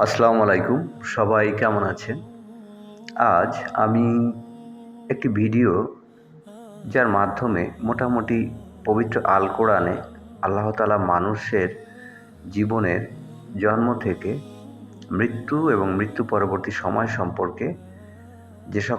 আসসালামু আলাইকুম। সবাই কেমন আছেন? আজ আমি একটি ভিডিও যার মাধ্যমে মোটামুটি পবিত্র আল কোরআনে আল্লাহ তাআলা মানুষের জীবনের জন্ম থেকে মৃত্যু এবং মৃত্যু পরবর্তী সময় সম্পর্কে যেসব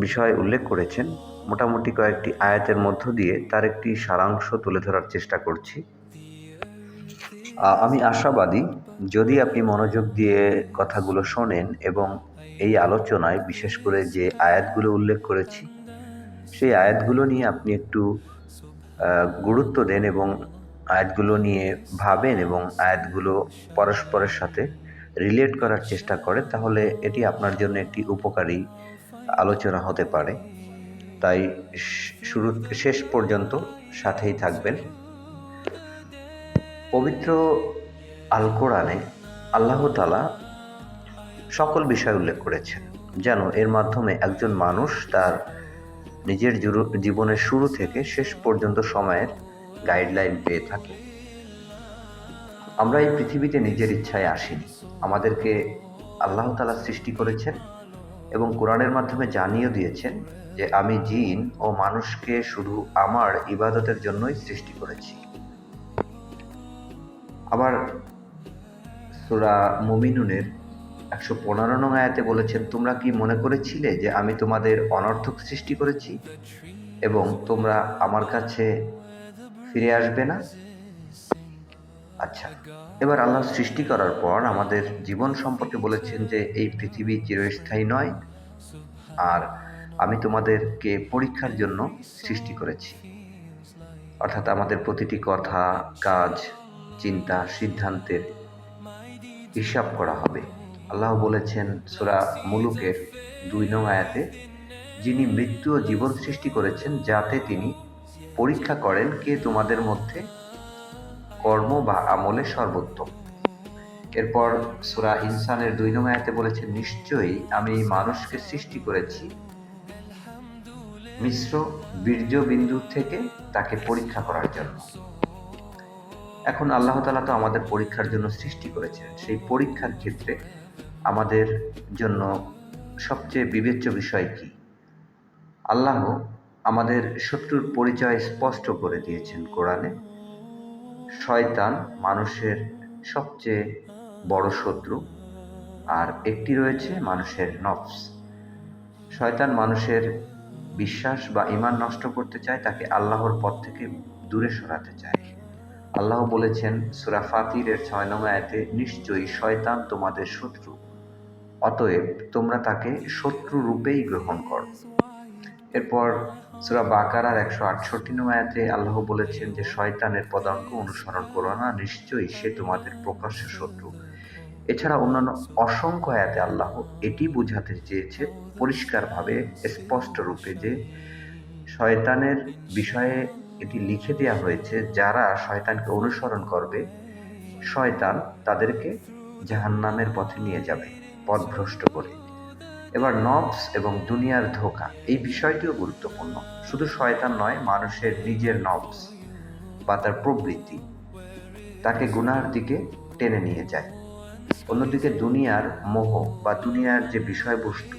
বিষয় উল্লেখ করেছেন, মোটামুটি কয়েকটি আয়াতের মধ্য দিয়ে তার একটি সারাংশ তুলে ধরার চেষ্টা করছি। আমি আশাবাদী, যদি আপনি মনোযোগ দিয়ে কথাগুলো শোনেন এবং এই আলোচনায় বিশেষ করে যে আয়াতগুলো উল্লেখ করেছি, সেই আয়াতগুলো নিয়ে আপনি একটু গুরুত্ব দেন এবং আয়াতগুলো নিয়ে ভাবেন এবং আয়াতগুলো পরস্পরের সাথে রিলেট করার চেষ্টা করেন, তাহলে এটি আপনার জন্য একটি উপকারী আলোচনা হতে পারে। তাই শুরু শেষ পর্যন্ত সাথেই থাকবেন। পবিত্র আল কোরআনে আল্লাহ তাআলা সকল বিষয় উল্লেখ করেছেন, যেন এর মাধ্যমে একজন মানুষ তার নিজের জীবনের শুরু থেকে শেষ পর্যন্ত সময়ের গাইডলাইন পেয়ে থাকে। আমরা এই পৃথিবীতে নিজের ইচ্ছায় আসিনি। আমাদেরকে আল্লাহ তাআলা সৃষ্টি করেছেন এবং কোরআনের মাধ্যমে জানিয়ে দিয়েছেন যে আমি জিন ও মানুষকে শুধু আমার ইবাদতের জন্যই সৃষ্টি করেছি। আবার সূরা মুমিনুনের ১১৫ নং আয়াতে বলেছেন, তোমরা কি মনে করেছিলে যে আমি তোমাদের অনর্থক সৃষ্টি করেছি এবং তোমরা আমার কাছে ফিরে আসবে না? আচ্ছা, এবার আল্লাহ সৃষ্টি করার পর আমাদের জীবন সম্পর্কে বলেছেন যে এই পৃথিবী চিরস্থায়ী নয়, আর আমি তোমাদেরকে পরীক্ষার জন্য সৃষ্টি করেছি। অর্থাৎ আমাদের প্রতিটি কথা, কাজ, চিন্তা, সিদ্ধান্তের হিসাব করা হবে। আল্লাহ বলেছেন সূরা মুলুকের ২ নং আয়াতে, যিনি মৃত্যু ও জীবন সৃষ্টি করেছেন যাতে তিনি পরীক্ষা করেন কে তোমাদের মধ্যে কর্ম বা আমলে সর্বোত্তম। এরপর সূরা ইনসানের ২ নং আয়াতে বলেছেন, নিশ্চয়ই আমি মানুষকে সৃষ্টি করেছি মিশ্র বীর্যবিন্দু থেকে তাকে পরীক্ষা করার জন্য। এখন আল্লাহ তাআলা তো আমাদের পরীক্ষার জন্য সৃষ্টি করেছেন। সেই পরীক্ষার ক্ষেত্রে আমাদের জন্য সবচেয়ে বিবেচ্য বিষয় কি? আল্লাহ আমাদের শত্রুর পরিচয় স্পষ্ট করে দিয়েছেন কোরআনে। শয়তান মানুষের সবচেয়ে বড় শত্রু, আর একটি রয়েছে মানুষের নফস। শয়তান মানুষের বিশ্বাস বা ঈমান নষ্ট করতে চায়, তাকে আল্লাহর পথ থেকে দূরে সরাতে চায়। আল্লাহ বলেছেন সূরা ফাতিরের ৬ নং আয়াতে, নিশ্চয়ই শয়তান তোমাদের শত্রু, অতএব তোমরা তাকে শত্রু রূপেই গ্রহণ করো। এরপর সূরা বাকারার ১৬৮ নং আয়াতে আল্লাহ বলেছেন যে শয়তানের পদাঙ্ক অনুসরণ করো না, নিশ্চয়ই সে তোমাদের প্রকাশ্য শত্রু। এছাড়া অন্যান্য অসংখ্য আয়াতে আল্লাহ এটি বোঝাতে চেয়েছে পরিষ্কারভাবে, স্পষ্ট রূপে, যে শয়তানের বিষয়ে এটি লিখে দেওয়া হয়েছে, যারা শয়তানকে অনুসরণ করবে শয়তান তাদেরকে জাহান্নামের পথে নিয়ে যাবে পথভ্রষ্ট করে। এবার নফস এবং দুনিয়ার ধোঁকা, এই বিষয়টিও গুরুত্বপূর্ণ। শুধু শয়তান নয়, মানুষের নিজের নফস বা তার প্রবৃত্তি তাকে গুনাহের দিকে টেনে নিয়ে যায়। অন্যদিকে দুনিয়ার মোহ বা দুনিয়ার যে বিষয়বস্তু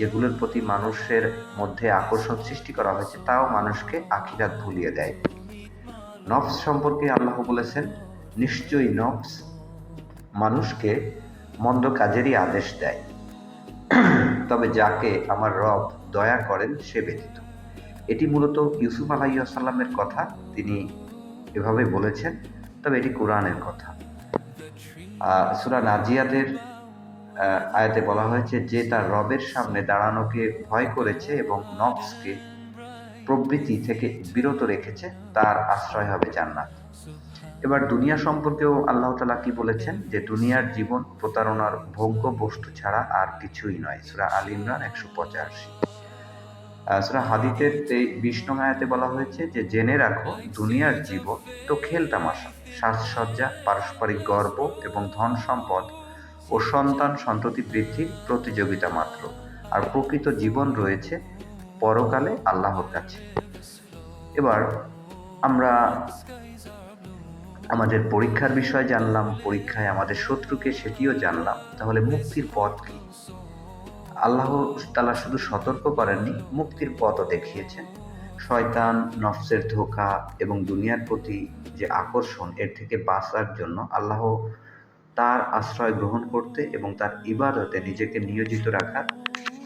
যেগুলোর প্রতি মানুষের মধ্যে আকর্ষণ সৃষ্টি করা হয়েছে, তাও মানুষকে আখিরাত ভুলিয়ে দেয়। নফস সম্পর্কে আল্লাহ বলেছেন, নিশ্চয়ই নফস মানুষকে মন্দ কাজেরই আদেশ দেয়, তবে যাকে আমার রব দয়া করেন সে ব্যতীত। এটি মূলত ইউসুফ আলাইহিস সালামের কথা, তিনি এভাবে বলেছেন, তবে এটি কোরআনের কথা। সূরা নাজিয়াতের আয়াতে বলা হয়েছে, যে তার রবের সামনে দাঁড়ানোকে ভয় করেছে এবং নফসকে প্রবৃত্তি থেকে বিরত রেখেছে, তার আশ্রয় হবে জান্নাত। এবার দুনিয়া সম্পর্কেও আল্লাহ তাআলা কি বলেছেন, যে দুনিয়ার জীবন প্রতারণার ভোগ্য বস্তু ছাড়া আর কিছুই নয়। সূরা আল ইমরান ১৮৫। সূরা হাদীদের ২০ নং আয়াতে বলা হয়েছে যে জেনে রাখো, দুনিয়ার জীবন তো খেলতামাশা, সাজসজ্জা, পারস্পরিক গর্ব এবং ধন সম্পদ ও সন্তান সন্ততি বৃদ্ধির প্রতিযোগিতা মাত্র, আর প্রকৃত জীবন রয়েছে পরকালে আল্লাহর কাছে। এবার আমরা আমাদের পরীক্ষার বিষয় জানলাম, পরীক্ষায় আমাদের শত্রুকে সেটিও জানলাম, তাহলে মুক্তির পথ কি? আল্লাহ তাআলা শুধু সতর্ক করেননি, মুক্তির পথও দেখিয়েছেন। শয়তান, নফসের ধোঁকা এবং দুনিয়ার প্রতি যে আকর্ষণ, এর থেকে বাঁচার জন্য আল্লাহ তার আশ্রয় গ্রহণ করতে এবং তার ইবাদতে নিজেকে নিয়োজিত রাখার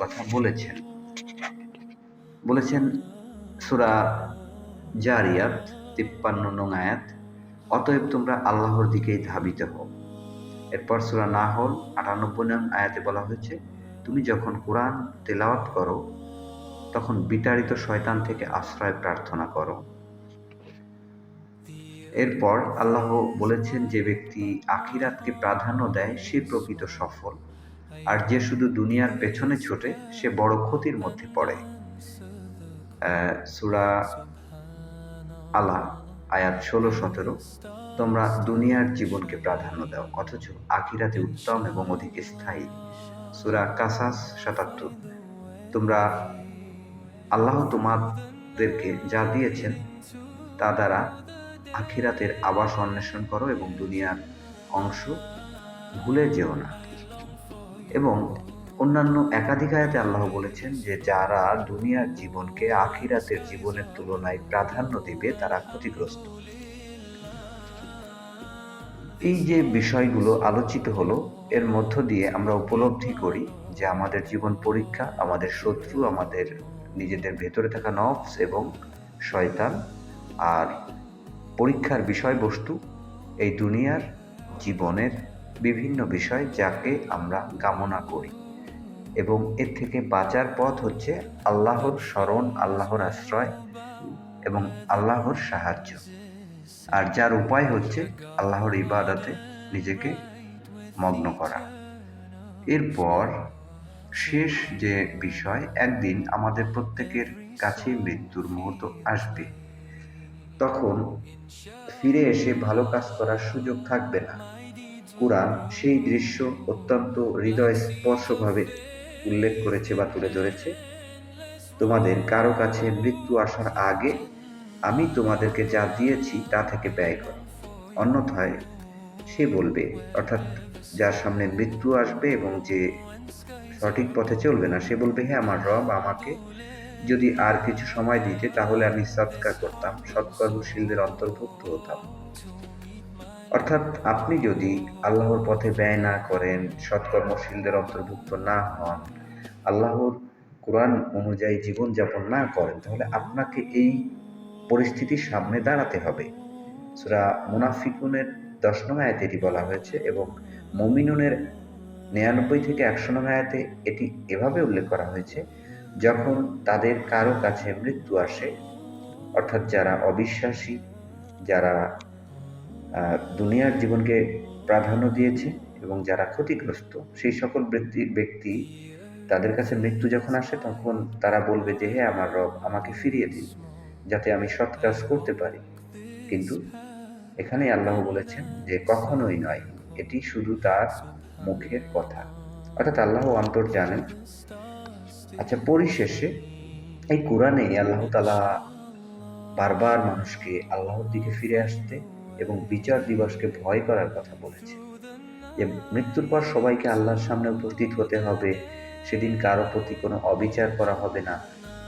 কথা বলেছেন সূরা জারিয়াত ৫৩ নং আয়াত, অতএব তোমরা আল্লাহর দিকেই ধাবিত হও। এরপর সূরা নাহল ৯৮ নং আয়াতে বলা হয়েছে, তুমি যখন কোরআন তেলাওয়াত করো তখন বিতাড়িত শয়তান থেকে আশ্রয় প্রার্থনা করো। এরপর আল্লাহ বলেছেন, যে ব্যক্তি আখিরাতকে প্রাধান্য দেয় সে প্রকৃত সফল, আর যে শুধু দুনিয়ার পেছনে ছোটে সে বড় ক্ষতির মধ্যে পড়ে। সূরা আলা আয়াত ১৬-১৭, তোমরা দুনিয়ার জীবনকে প্রাধান্য দাও অথচ আখিরাতে উত্তম এবং অধিক স্থায়ী। সূরা কাসাস ৭৭, তোমরা আল্লাহ তোমাদেরকে যা দিয়েছেন তা দ্বারা আখিরাতের আবাস অন্বেষণ করো এবং দুনিয়ার অংশ ভুলে যেও না। এবং অন্যান্য একাধিক আয়াতে আল্লাহ বলেছেন যে যারা দুনিয়ার জীবনকে আখিরাতের জীবনের তুলনায় প্রাধান্য দিবে তারা ক্ষতিগ্রস্ত। এই যে বিষয়গুলো আলোচিত হলো, এর মধ্য দিয়ে আমরা উপলব্ধি করি যে আমাদের জীবন পরীক্ষা, আমাদের শত্রু আমাদের নিজেদের ভেতরে থাকা নফস এবং শয়তান, আর পরীক্ষার বিষয়বস্তু এই দুনিয়ার জীবনের বিভিন্ন বিষয় যাকে আমরা কামনা করি, এবং এর থেকে বাঁচার পথ হচ্ছে আল্লাহর শরণ, আল্লাহর আশ্রয় এবং আল্লাহর সাহায্য। আর যার উপায় হচ্ছে আল্লাহর ইবাদতে নিজেকে মগ্ন করা। এরপর শেষ যে বিষয়, একদিন আমাদের প্রত্যেকের কাছেই মৃত্যুর মুহূর্ত আসবে। তখন ফিরে এসে ভালো কাজ করার সুযোগ থাকবে না। কুরআন সেই দৃশ্য অত্যন্ত হৃদয়স্পর্শভাবে উল্লেখ করেছে বা তুলে ধরেছে। তোমাদের কারো কাছে মৃত্যু আসার আগে আমি তোমাদেরকে যা দিয়েছি তা থেকে ব্যয় করো, অন্যথায় সে বলবে, অর্থাৎ যার সামনে মৃত্যু আসবে এবং যে সঠিক পথে চলবে না, সে বলবে, হে আমার রব, আমাকে যদি আর কিছু সময় দিতে তাহলে আমি সদকা করতাম, সৎকর্মশীলদের অন্তর্ভুক্ত হতাম। অর্থাৎ আপনি যদি আল্লাহর পথে ব্যয় না করেন, সৎকর্মশীলদের অন্তর্ভুক্ত না হন, আল্লাহর কোরআন অনুযায়ী জীবনযাপন না করেন, তাহলে আপনাকে এই পরিস্থিতির সামনে দাঁড়াতে হবে। সূরা মুনাফিকুনের ১০ নং আয়াতে এটি বলা হয়েছে এবং মুমিনুনের ৯৯ থেকে ১০০ নং আয়াতে এটি এভাবে উল্লেখ করা হয়েছে, যখন তাদের কারো কাছে মৃত্যু আসে, অর্থাৎ যারা অবিশ্বাসী, যারা দুনিয়ার জীবনকে প্রাধান্য দিয়েছে এবং যারা ক্ষতিগ্রস্ত, সেই সকল ব্যক্তি তাদের কাছে মৃত্যু যখন আসে তখন তারা বলবে যে, হে আমার রব, আমাকে ফিরিয়ে দিন যাতে আমি সৎ কাজ করতে পারি। কিন্তু এখানে আল্লাহ বলেছেন যে কখনোই নয়, এটি শুধু তার মুখের কথা, অর্থাৎ আল্লাহ অন্তর জানেন। আচ্ছা, পরিশেষে এই কোরআনে আল্লাহ তাআলা বারবার মানুষকে আল্লাহর দিকে ফিরে আসতে এবং বিচার দিবসকে ভয় করার কথা বলেছে, যে মৃত্যুর পর সবাইকে আল্লাহর সামনে উপস্থিত হতে হবে, সেদিন কারো প্রতি কোনো অবিচার করা হবে না,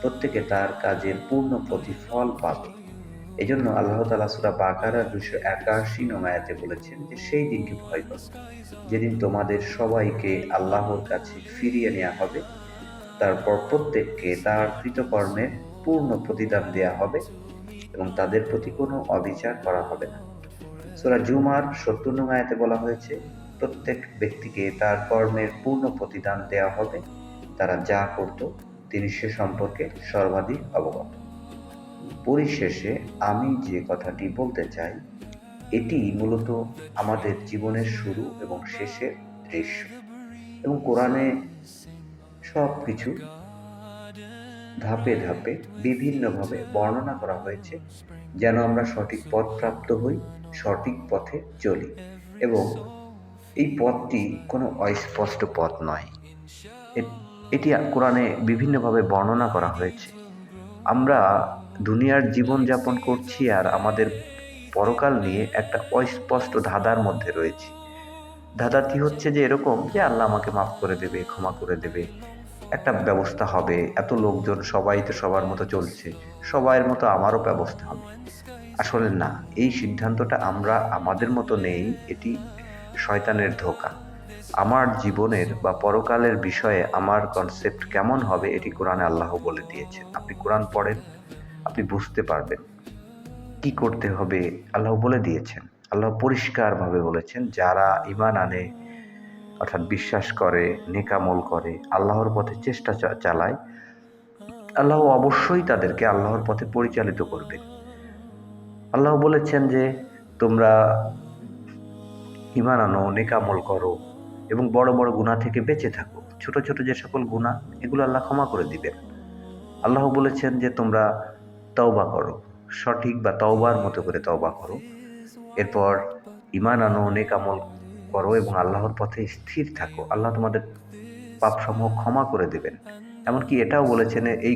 প্রত্যেকে তার কাজের পূর্ণ প্রতিফল পাবে। এজন্য আল্লাহ তাআলা সূরা বাকারার ২৮১ নং আয়াতে বলেছেন যে সেই দিনকে ভয় করো, যেদিন তোমাদের সবাইকে আল্লাহর কাছে ফিরিয়ে নেওয়া হবে, তারপর প্রত্যেককে তার কৃতকর্মের পূর্ণ প্রতিদান দেয়া হবে এবং তাদের প্রতি কোনো অবিচার করা হবে না। সূরা জুমার ৭০ নং আয়াতে বলা হয়েছে, প্রত্যেক ব্যক্তিকে তার কর্মের পূর্ণ প্রতিদান দেওয়া হবে, তারা যা করত তিনি সে সম্পর্কে সর্বাধিক অবগত। পরিশেষে আমি যে কথাটি বলতে চাই, এটি মূলত আমাদের জীবনের শুরু এবং শেষের দৃশ্য, এবং কোরআনে সব কিছু ধাপে ধাপে বিভিন্নভাবে বর্ণনা করা হয়েছে, যেন আমরা সঠিক পথ প্রাপ্ত হই, সঠিক পথে চলি। এবং এই পথটি কোনো অস্পষ্ট পথ নয়, এটি কোরআনে বিভিন্নভাবে বর্ণনা করা হয়েছে। আমরা দুনিয়ার জীবন যাপন করছি আর আমাদের পরকাল নিয়ে একটা অস্পষ্ট ধাঁধার মধ্যে রয়েছি। ধাঁধাটি হচ্ছে যে এরকম যে আল্লাহ আমাকে মাফ করে দেবে, ক্ষমা করে দেবে, একটা ব্যবস্থা হবে, এত লোকজন সবাই তো সবার মতো চলছে, সবার মতো আমারও ব্যবস্থা হবে। আসলে না, এই সিদ্ধান্তটা আমরা আমাদের মতো নেই, এটি শয়তানের ধোঁকা। আমার জীবনের বা পরকালের বিষয়ে আমার কনসেপ্ট কেমন হবে এটি কোরআনে আল্লাহ বলে দিয়েছেন। আপনি কোরআন পড়েন, আপনি বুঝতে পারবেন কি করতে হবে। আল্লাহ বলে দিয়েছেন, আল্লাহ পরিষ্কারভাবে বলেছেন, যারা ঈমান আনে অর্থাৎ বিশ্বাস করে, নেকামল করে, আল্লাহর পথে চেষ্টা চালায়, আল্লাহ অবশ্যই তাদেরকে আল্লাহর পথে পরিচালিত করবে। আল্লাহ বলেছেন যে তোমরা ঈমান আনো, নেকামল করো এবং বড় বড় গুনাহ থেকে বেঁচে থাকো। ছোট ছোট যে সকল গুনাহ, এগুলো আল্লাহ ক্ষমা করে দিবেন। আল্লাহ বলেছেন যে তোমরা তওবা করো, সঠিক বা তওবার মতো করে তওবা করো। এরপর ঈমান আনো, নেকামল করো এবং আল্লাহর পথে স্থির থাকো। আল্লাহ তোমাদের পাপসমূহ ক্ষমা করে দেবেন। এমনকি এটাও বলেছেন এই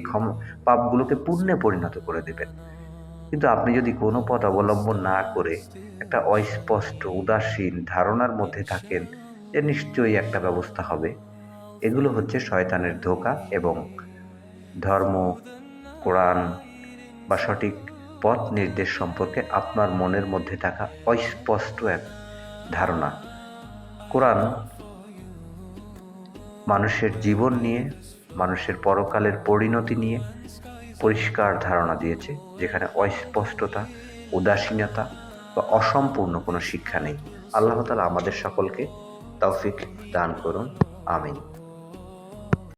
পাপগুলোকে পুণ্যে পরিণত করে দেবেন। কিন্তু আপনি যদি কোনো পথ অবলম্বন না করে একটা অস্পষ্ট উদাসীন ধারণার মধ্যে থাকেন যে নিশ্চয়ই একটা ব্যবস্থা হবে, এগুলো হচ্ছে শয়তানের ধোঁকা এবং ধর্ম, কোরআন বা সঠিক পথ নির্দেশ সম্পর্কে আপনার মনের মধ্যে থাকা অস্পষ্ট এক ধারণা। কোরআন মানুষের জীবন নিয়ে, মানুষের পরকালের পরিণতি নিয়ে পরিষ্কার ধারণা দিয়েছে, যেখানে অস্পষ্টতা, উদাসীনতা বা অসম্পূর্ণ কোনো শিক্ষা নেই। আল্লাহ তাআলা আমাদের সকলকে তৌফিক দান করুন। আমিন।